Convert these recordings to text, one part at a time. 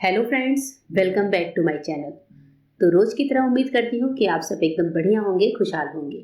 Hello friends, welcome back to my channel. तो रोज की तरह उम्मीद करती हूँ कि आप सब एकदम बढ़िया होंगे, खुशहाल होंगे।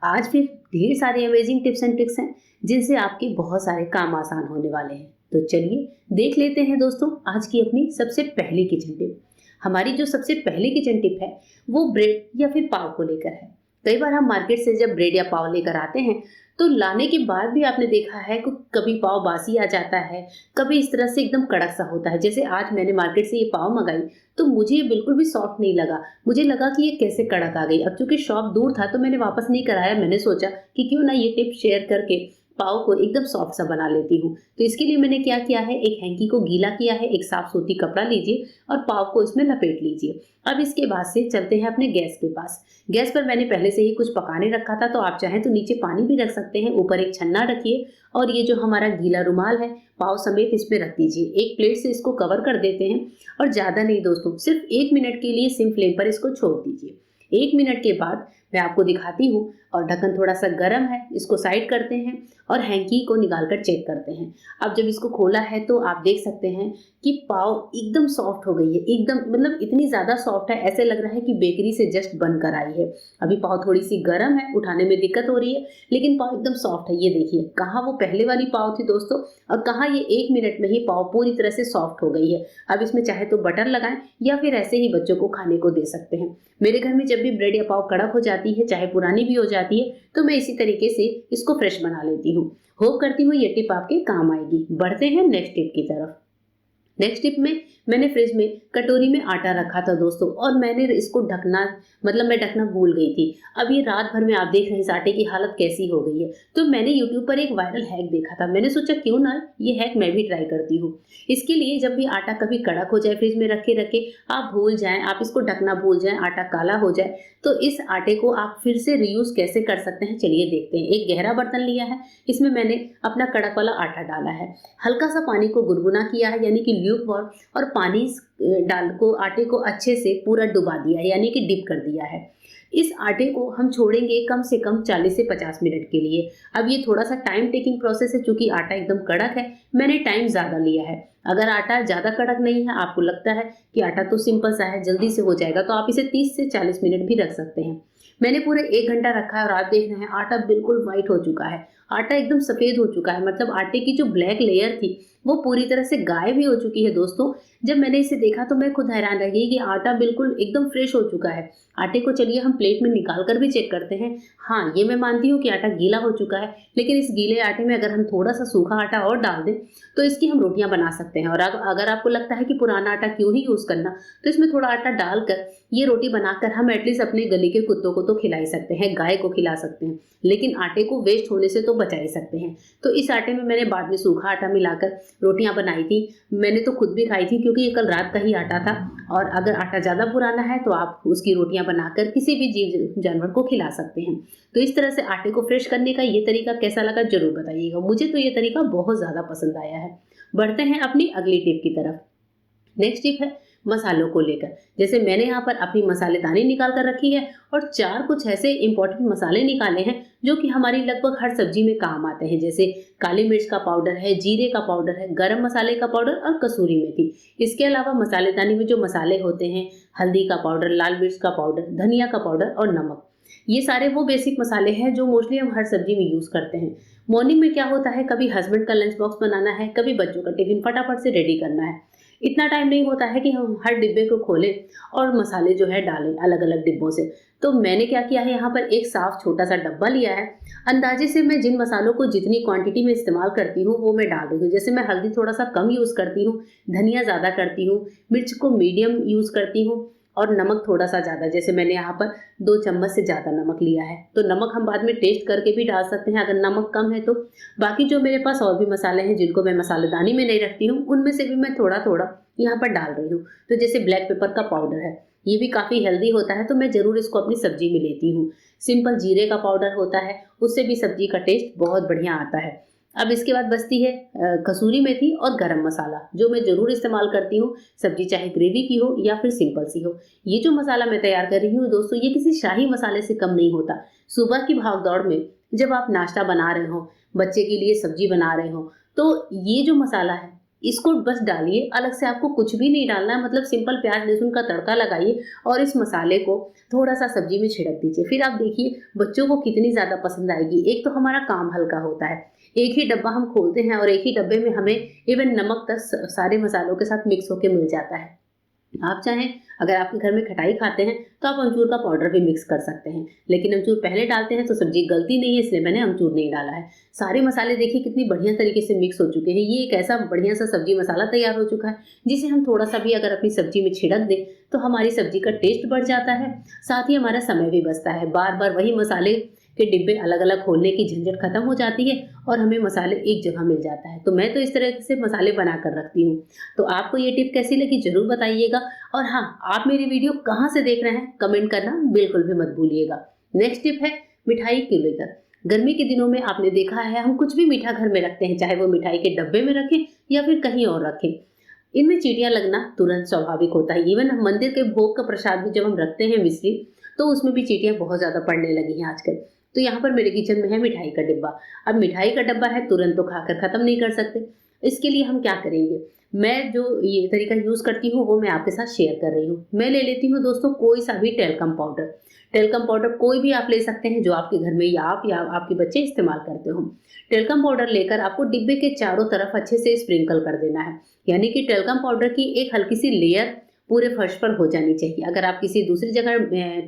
आज फिर ढेर सारे अमेजिंग टिप्स एंड ट्रिक्स हैं जिनसे आपके बहुत सारे काम आसान होने वाले हैं। तो चलिए देख लेते हैं दोस्तों आज की अपनी सबसे पहली किचन टिप। हमारी जो सबसे पहली किचन टिप है वो ब्रेड या फिर पाव को लेकर है। कई बार हम मार्केट से जब ब्रेड या पाव लेकर आते हैं तो लाने के बाद भी आपने देखा है कि कभी पाव बासी आ जाता है, कभी इस तरह से एकदम कड़क सा होता है। जैसे आज मैंने मार्केट से ये पाव मंगाई तो मुझे ये बिल्कुल भी सॉफ्ट नहीं लगा। मुझे लगा कि ये कैसे कड़क आ गई। अब चूंकि शॉप दूर था तो मैंने वापस नहीं कराया। मैंने सोचा कि क्यों ना ये टिप शेयर करके पाव को एकदम सॉफ्ट सा बना लेती हूँ। तो इसके लिए मैंने क्या किया है, एक हैंकी को गीला किया है, एक साफ सूती कपड़ा लीजिए और पाव को इसमें लपेट लीजिए। अब इसके बाद से चलते हैं अपने गैस के पास। गैस पर मैंने पहले से ही कुछ पकाने रखा था, तो आप चाहें तो नीचे पानी भी रख सकते हैं। ऊपर एक छन्ना रखिए और ये जो हमारा गीला रुमाल है पाव समेत इसमें रख दीजिए। एक प्लेट से इसको कवर कर देते हैं और ज़्यादा नहीं दोस्तों, सिर्फ 1 मिनट के लिए सिम फ्लेम पर इसको छोड़ दीजिए। 1 मिनट के बाद मैं आपको दिखाती हूँ और ढक्कन थोड़ा सा गर्म है, इसको साइड करते हैं और हैंकी को निकाल कर चेक करते हैं। अब जब इसको खोला है तो आप देख सकते हैं कि पाव एकदम सॉफ्ट हो गई है। एकदम मतलब इतनी ज़्यादा सॉफ्ट है, ऐसे लग रहा है कि बेकरी से जस्ट बनकर आई है। अभी पाव थोड़ी सी गर्म है, उठाने में दिक्कत हो रही है, लेकिन पाव एकदम सॉफ्ट है। ये देखिए, कहाँ वो पहले वाली पाव थी दोस्तों और कहाँ ये 1 मिनट में ही पाव पूरी तरह से सॉफ्ट हो गई है। अब इसमें चाहे तो बटर लगाएं या फिर ऐसे ही बच्चों को खाने को दे सकते हैं। मेरे घर में जब भी ब्रेड या पाव कड़क हो जाती है, चाहे पुरानी भी हो जाती है, तो मैं इसी तरीके से इसको फ्रेश बना लेती हूँ। होप करती हूँ ये टिप आपके काम आएगी। बढ़ते हैं नेक्स्ट टिप की तरफ। नेक्स्ट टिप में मैंने फ्रिज में कटोरी में आटा रखा था दोस्तों और मैंने इसको ढकना मैं ढकना भूल गई थी। अब ये रात भर में आप देख रहे हैं इस आटे की हालत कैसी हो गई है। तो मैंने यूट्यूब पर एक वायरल हैक देखा था। मैंने सोचा क्यों ना ये हैक मैं भी ट्राई करती हूँ। इसके लिए जब भी आटा कभी कड़क हो जाए, फ्रिज में रखे रखे आप भूल जाएं, आप इसको ढकना भूल जाएं, आटा काला हो जाए, तो इस आटे को आप फिर से रीयूज कैसे कर सकते हैं, चलिए देखते हैं। एक गहरा बर्तन लिया है, इसमें मैंने अपना कड़क वाला आटा डाला है, हल्का सा पानी को गुनगुना किया है यानी कि ल्यूक वार्म, और पानी डाल को आटे को अच्छे से पूरा डुबा दिया है यानी कि डिप कर दिया है। इस आटे को हम छोड़ेंगे कम से कम 40 से 50 मिनट के लिए। अब ये थोड़ा सा टाइम टेकिंग प्रोसेस है, चूंकि आटा एकदम कड़क है, मैंने टाइम ज़्यादा लिया है। अगर आटा ज़्यादा कड़क नहीं है, आपको लगता है कि आटा तो सिंपल सा है, जल्दी से हो जाएगा, तो आप इसे 30 से 40 मिनट भी रख सकते हैं। मैंने पूरे 1 घंटा रखा है और आप देख रहे हैं आटा बिल्कुल व्हाइट हो चुका है। आटा एकदम सफ़ेद हो चुका है, मतलब आटे की जो ब्लैक लेयर थी वो पूरी तरह से गायब ही हो चुकी है दोस्तों। जब मैंने इसे देखा तो मैं खुद हैरान रह गई कि आटा बिल्कुल एकदम फ्रेश हो चुका है। आटे को चलिए हम प्लेट में निकाल कर भी चेक करते हैं। हाँ, ये मैं मानती हूँ कि आटा गीला हो चुका है, लेकिन इस गीले आटे में अगर हम थोड़ा सा सूखा आटा और डाल दें तो इसकी हम रोटियां बना सकते हैं। और अगर आपको लगता है कि पुराना आटा क्यों ही यूज़ करना, तो इसमें थोड़ा आटा डालकर ये रोटी बनाकर हम एटलीस्ट अपने गली के कुत्तों को तो खिला ही सकते हैं, गाय को खिला सकते हैं, लेकिन आटे को वेस्ट होने से तो बचा ही सकते हैं। तो इस आटे में मैंने बाद में सूखा आटा मिलाकर रोटियां बनाई थी। मैंने तो खुद भी खाई थी क्योंकि ये कल रात का ही आटा था। और अगर आटा ज़्यादा पुराना है तो आप उसकी रोटियां बनाकर किसी भी जीव जानवर को खिला सकते हैं। तो इस तरह से आटे को फ्रेश करने का ये तरीका कैसा लगा ज़रूर बताइएगा। मुझे तो ये तरीका बहुत ज़्यादा पसंद आया है। बढ़ते हैं अपनी अगली टिप की तरफ। नेक्स्ट टिप है मसालों को लेकर। जैसे मैंने यहाँ पर अपनी मसालेदानी निकाल कर रखी है और 4 कुछ ऐसे इंपॉर्टेंट मसाले निकाले हैं जो कि हमारी लगभग हर सब्जी में काम आते हैं। जैसे काली मिर्च का पाउडर है, जीरे का पाउडर है, गरम मसाले का पाउडर और कसूरी मेथी। इसके अलावा मसालेदानी में जो मसाले होते हैं, हल्दी का पाउडर, लाल मिर्च का पाउडर, धनिया का पाउडर और नमक, ये सारे वो बेसिक मसाले हैं जो मोस्टली हम हर सब्जी में यूज़ करते हैं। मॉर्निंग में क्या होता है, कभी हस्बैंड का लंच बॉक्स बनाना है, कभी बच्चों का टिफिन फटाफट से रेडी करना है। इतना टाइम नहीं होता है कि हम हर डिब्बे को खोलें और मसाले जो है डालें अलग अलग डिब्बों से। तो मैंने क्या किया है, यहाँ पर एक साफ छोटा सा डब्बा लिया है। अंदाजे से मैं जिन मसालों को जितनी क्वांटिटी में इस्तेमाल करती हूँ वो मैं डाल रही हूँ। जैसे मैं हल्दी थोड़ा सा कम यूज़ करती हूँ, धनिया ज़्यादा करती हूँ, मिर्च को मीडियम यूज़ करती हूँ और नमक थोड़ा सा ज़्यादा। जैसे मैंने यहाँ पर 2 चम्मच से ज़्यादा नमक लिया है। तो नमक हम बाद में टेस्ट करके भी डाल सकते हैं अगर नमक कम है तो। बाकी जो मेरे पास और भी मसाले हैं जिनको मैं मसालेदानी में नहीं रखती हूँ, उनमें से भी मैं थोड़ा थोड़ा यहाँ पर डाल रही हूँ। तो जैसे ब्लैक पेपर का पाउडर है, ये भी काफ़ी हेल्दी होता है, तो मैं ज़रूर इसको अपनी सब्जी में लेती हूँ। सिंपल जीरे का पाउडर होता है, उससे भी सब्जी का टेस्ट बहुत बढ़िया आता है। अब इसके बाद बचती है कसूरी मेथी और गरम मसाला, जो मैं ज़रूर इस्तेमाल करती हूँ, सब्जी चाहे ग्रेवी की हो या फिर सिंपल सी हो। ये जो मसाला मैं तैयार कर रही हूँ दोस्तों, ये किसी शाही मसाले से कम नहीं होता। सुबह की भागदौड़ में जब आप नाश्ता बना रहे हो, बच्चे के लिए सब्जी बना रहे हो, तो ये जो मसाला है इसको बस डालिए, अलग से आपको कुछ भी नहीं डालना है, मतलब सिंपल प्याज लहसुन का तड़का लगाइए और इस मसाले को थोड़ा-सा सब्जी में छिड़क दीजिए। फिर आप देखिए बच्चों को कितनी ज़्यादा पसंद आएगी। एक तो हमारा काम हल्का होता है, एक ही डब्बा हम खोलते हैं और एक ही डब्बे में हमें इवन नमक तक सारे मसालों के साथ मिक्स होके मिल जाता है। आप चाहें, अगर आपके घर में खटाई खाते हैं तो आप अमचूर का पाउडर भी मिक्स कर सकते हैं, लेकिन अमचूर पहले डालते हैं तो सब्जी गलती नहीं है, इसलिए मैंने अमचूर नहीं डाला है। सारे मसाले देखिए कितनी बढ़िया तरीके से मिक्स हो चुके हैं। ये एक ऐसा बढ़िया सा सब्जी मसाला तैयार हो चुका है जिसे हम थोड़ा सा भी अगर अपनी सब्जी में छिड़क दें तो हमारी सब्जी का टेस्ट बढ़ जाता है, साथ ही हमारा समय भी बचता है। बार बार वही मसाले के डिब्बे अलग अलग खोलने की झंझट खत्म हो जाती है और हमें मसाले एक जगह मिल जाता है। तो मैं तो इस तरह से मसाले बना कर रखती हूँ। तो आपको ये टिप कैसी लगी ज़रूर बताइएगा। और हाँ, आप मेरी वीडियो कहाँ से देख रहे हैं कमेंट करना बिल्कुल भी मत भूलिएगा। नेक्स्ट टिप है मिठाई को लेकर। गर्मी के दिनों में आपने देखा है हम कुछ भी मीठा घर में रखते हैं, चाहे वो मिठाई के डब्बे में रखें या फिर कहीं और रखें, इनमें चींटियां लगना तुरंत स्वाभाविक होता है। इवन हम मंदिर के भोग का प्रसाद भी जब हम रखते हैं मिश्री, तो उसमें भी चींटियां बहुत ज़्यादा पड़ने लगी हैं आजकल। तो यहाँ पर मेरे किचन में है मिठाई का डिब्बा। अब मिठाई का डब्बा है, तुरंत तो खाकर ख़त्म नहीं कर सकते। इसके लिए हम क्या करेंगे, मैं जो ये तरीका यूज़ करती हूँ वो मैं आपके साथ शेयर कर रही हूँ। मैं ले लेती हूँ दोस्तों कोई सा भी टेल्कम पाउडर। टेल्कम पाउडर कोई भी आप ले सकते हैं जो आपके घर में या आपके बच्चे इस्तेमाल करते हो। टेल्कम पाउडर लेकर आपको डिब्बे के चारों तरफ अच्छे से स्प्रिंकल कर देना है, यानी कि टेल्कम पाउडर की एक हल्की सी लेयर पूरे फर्श पर हो जानी चाहिए। अगर आप किसी दूसरी जगह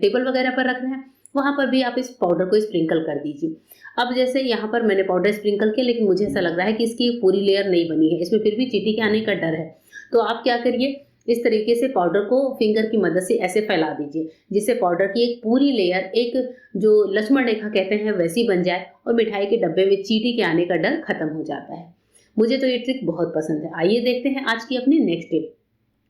टेबल वगैरह पर रख रहे हैं, वहाँ पर भी आप इस पाउडर को स्प्रिंकल कर दीजिए। अब जैसे यहाँ पर मैंने पाउडर स्प्रिंकल किया, लेकिन मुझे ऐसा लग रहा है कि इसकी पूरी लेयर नहीं बनी है, इसमें फिर भी चींटी के आने का डर है। तो आप क्या करिए, इस तरीके से पाउडर को फिंगर की मदद से ऐसे फैला दीजिए जिससे पाउडर की एक पूरी लेयर, एक जो लक्ष्मण रेखा कहते हैं वैसी बन जाए और मिठाई के डब्बे में चींटी के आने का डर खत्म हो जाता है। मुझे तो ये ट्रिक बहुत पसंद है। आइए देखते हैं आज की अपनी नेक्स्ट टिप।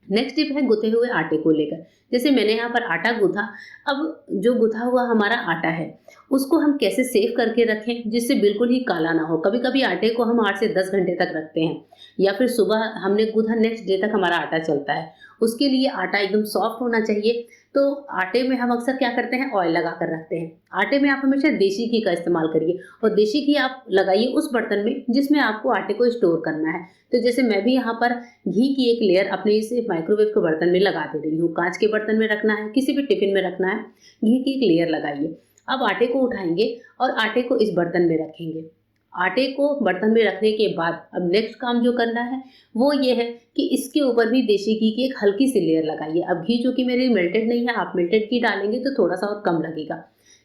नेक्स्ट टिप है गुथे हुए आटे को लेकर। जैसे मैंने यहाँ पर आटा गूथा, अब जो गुथा हुआ हमारा आटा है उसको हम कैसे सेव करके रखें जिससे बिल्कुल ही काला ना हो। कभी कभी आटे को हम 8 से 10 घंटे तक रखते हैं, या फिर सुबह हमने गूथा नेक्स्ट डे तक हमारा आटा चलता है। उसके लिए आटा एकदम सॉफ्ट होना चाहिए। तो आटे में हम अक्सर क्या करते हैं, ऑयल लगा कर रखते हैं। आटे में आप हमेशा देसी घी का इस्तेमाल करिए और देसी घी आप लगाइए उस बर्तन में जिसमें आपको आटे को स्टोर करना है। तो जैसे मैं भी यहाँ पर घी की एक लेयर अपने इस माइक्रोवेव के बर्तन में लगा दे रही हूँ। कांच के बर्तन में रखना है, किसी भी टिफिन में रखना है, घी की एक लेयर लगाइए। अब आटे को उठाएंगे और आटे को इस बर्तन में रखेंगे। आटे को बर्तन में रखने के बाद अब नेक्स्ट काम जो करना है वो ये है कि इसके ऊपर भी देसी घी की एक हल्की सी लेयर लगाइए। अब घी जो कि मेरे मेल्टेड नहीं है, आप मेल्टेड घी डालेंगे तो थोड़ा सा और कम लगेगा।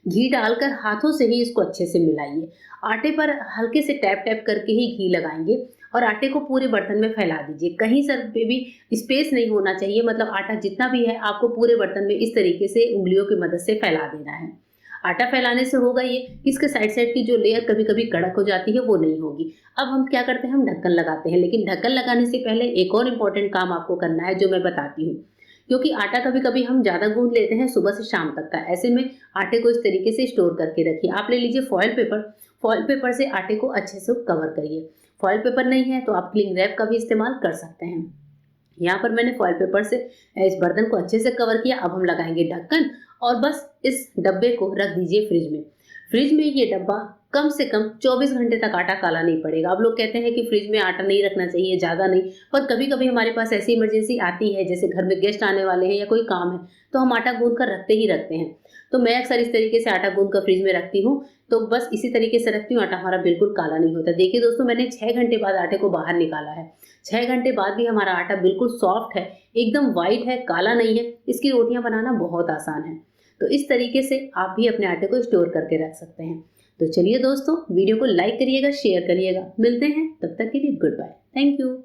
घी डालकर हाथों से ही इसको अच्छे से मिलाइए। आटे पर हल्के से टैप टैप करके ही घी लगाएंगे और आटे को पूरे बर्तन में फैला दीजिए। कहीं सर पे भी स्पेस नहीं होना चाहिए, मतलब आटा जितना भी है आपको पूरे बर्तन में इस तरीके से उंगलियों की मदद से फैला देना है। आटा फैलाने से होगा ये कि इसके साइड साइड की जो लेयर कभी कभी कड़क हो जाती है वो नहीं होगी। अब हम क्या करते हैं, हम ढक्कन लगाते हैं, लेकिन ढक्कन लगाने से पहले एक और इम्पोर्टेंट काम आपको करना है जो मैं बताती हूँ। क्योंकि आटा कभी कभी हम ज़्यादा गूंद लेते हैं सुबह से शाम तक का, ऐसे में आटे को इस तरीके से स्टोर करके रखिए। आप ले लीजिए फॉयल पेपर, फॉयल पेपर से आटे को अच्छे से कवर करिए। फॉयल पेपर नहीं है तो आप क्लिंग रैप का भी इस्तेमाल कर सकते हैं। यहाँ पर मैंने फॉयल पेपर से इस बर्तन को अच्छे से कवर किया। अब हम लगाएंगे ढक्कन और बस इस डब्बे को रख दीजिए फ्रिज में। फ्रिज में ये डब्बा कम से कम 24 घंटे तक आटा काला नहीं पड़ेगा। अब लोग कहते हैं कि फ्रिज में आटा नहीं रखना चाहिए, ज़्यादा नहीं, पर कभी कभी हमारे पास ऐसी इमरजेंसी आती है, जैसे घर में गेस्ट आने वाले हैं या कोई काम है, तो हम आटा गूंद कर रखते ही रखते हैं। तो मैं अक्सर इस तरीके से आटा गूंद कर फ्रिज में रखती हूँ। तो बस इसी तरीके से रखती हूँ, आटा हमारा बिल्कुल काला नहीं होता। देखिए दोस्तों, मैंने 6 घंटे बाद आटे को बाहर निकाला है। 6 घंटे बाद भी हमारा आटा बिल्कुल सॉफ्ट है, एकदम वाइट है, काला नहीं है। इसकी रोटियां बनाना बहुत आसान है। तो इस तरीके से आप भी अपने आटे को स्टोर करके रख सकते हैं। तो चलिए दोस्तों, वीडियो को लाइक करिएगा, शेयर करिएगा। मिलते हैं, तब तक के लिए गुड बाय, थैंक यू।